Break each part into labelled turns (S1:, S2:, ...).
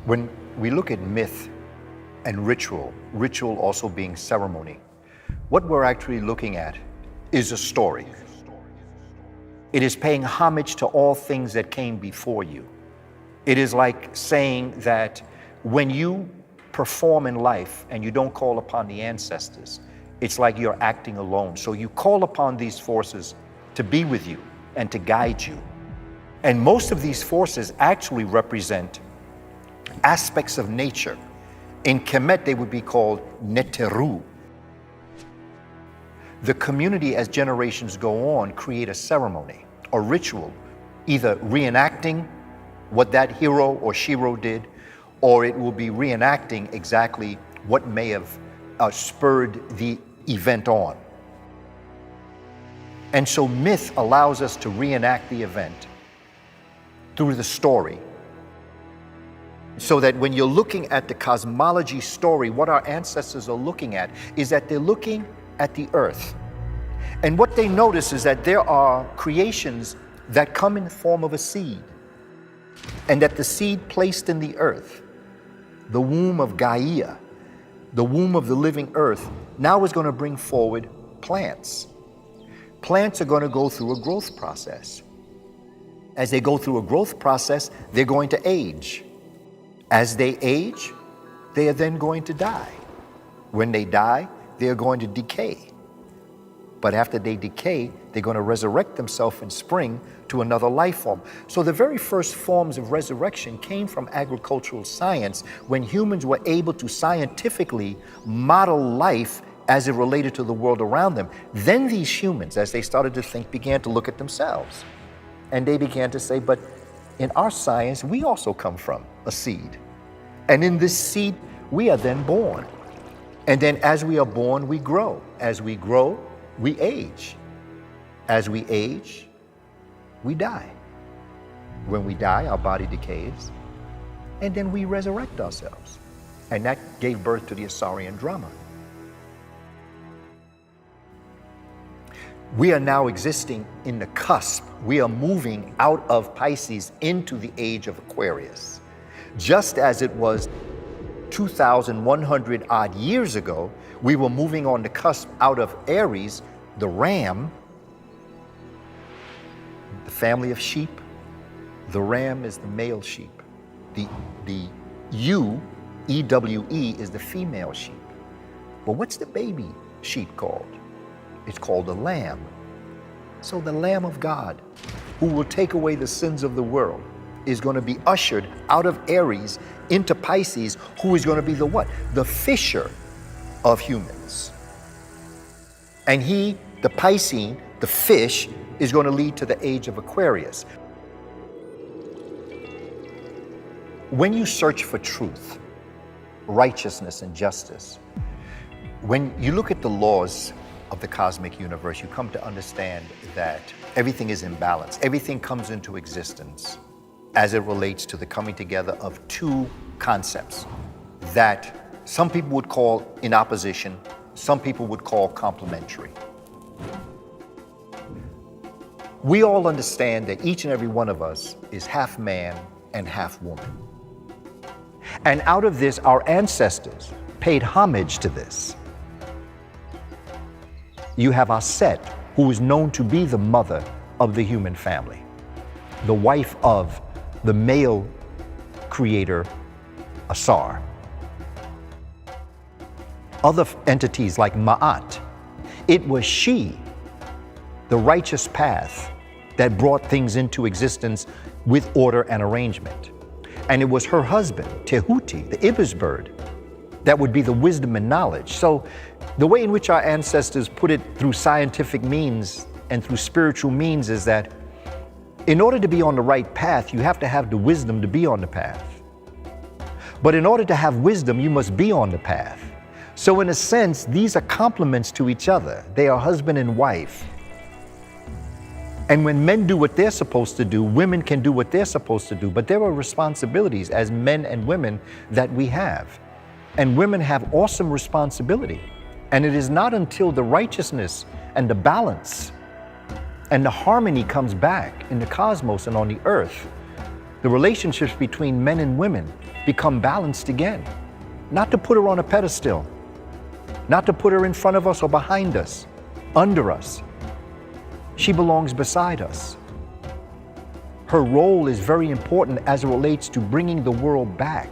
S1: When we look at myth and ritual, ritual also being ceremony, what we're actually looking at is a story. It is paying homage to all things that came before you. It is like saying that when you perform in life and you don't call upon the ancestors, it's like you're acting alone. So you call upon these forces to be with you and to guide you. And most of these forces actually represent aspects of nature. In Kemet, they would be called Neteru. The community, as generations go on, create a ceremony, a ritual, either reenacting what that hero or shero did, or it will be reenacting exactly what may have spurred the event on. And so myth allows us to reenact the event through the story. So that when you're looking at the cosmology story, what our ancestors are looking at is that they're looking at the earth. And what they notice is that there are creations that come in the form of a seed, and that the seed placed in the earth, the womb of Gaia, the womb of the living earth, now is going to bring forward plants. Plants are going to go through a growth process. As they go through a growth process, they're going to age. As they age, they are then going to die. When they die, they are going to decay. But after they decay, they're going to resurrect themselves in spring to another life form. So the very first forms of resurrection came from agricultural science, when humans were able to scientifically model life as it related to the world around them. Then these humans, as they started to think, began to look at themselves. And they began to say, but in our science, we also come from a seed. And in this seed, we are then born. And then as we are born, we grow. As we grow, we age. As we age, we die. When we die, our body decays, and then we resurrect ourselves. And that gave birth to the Asarian drama. We are now existing in the cusp. We are moving out of Pisces into the age of Aquarius. Just as it was 2,100 odd years ago, we were moving on the cusp out of Aries, the ram, the family of sheep. The ram is the male sheep. The EWE, is the female sheep. But what's the baby sheep called? It's called a lamb. So the Lamb of God, who will take away the sins of the world, is going to be ushered out of Aries into Pisces, who is going to be the what? The fisher of humans. And he, the Piscean, the fish, is going to lead to the age of Aquarius. When you search for truth, righteousness, and justice, when you look at the laws of the cosmic universe, you come to understand that everything is in balance. Everything comes into existence as it relates to the coming together of two concepts that some people would call in opposition, some people would call complementary. We all understand that each and every one of us is half man and half woman. And out of this, our ancestors paid homage to this. You have Aset, who is known to be the mother of the human family, the wife of the male creator, Asar. Other entities like Ma'at, it was she, the righteous path, that brought things into existence with order and arrangement. And it was her husband, Tehuti, the ibis bird, that would be the wisdom and knowledge. So the way in which our ancestors put it through scientific means and through spiritual means is that in order to be on the right path, you have to have the wisdom to be on the path. But in order to have wisdom, you must be on the path. So in a sense, these are complements to each other. They are husband and wife. And when men do what they're supposed to do, women can do what they're supposed to do. But there are responsibilities as men and women that we have. And women have awesome responsibility. And it is not until the righteousness and the balance and the harmony comes back in the cosmos and on the earth The relationships between men and women become balanced again. Not to put her on a pedestal, not to put her in front of us or behind us, under us. She belongs beside us. Her role is very important as it relates to bringing the world back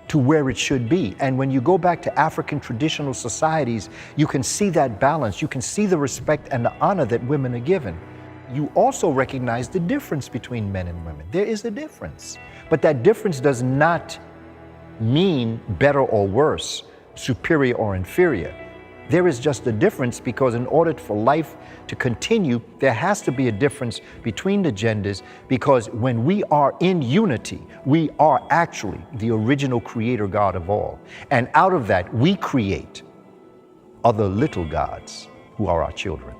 S1: to where it should be. And when you go back to African traditional societies, you can see that balance. You can see the respect and the honor that women are given. You also recognize the difference between men and women. There is a difference. But that difference does not mean better or worse, superior or inferior. There is just a difference because in order for life to continue, there has to be a difference between the genders, because when we are in unity, we are actually the original creator God of all. And out of that, we create other little gods who are our children.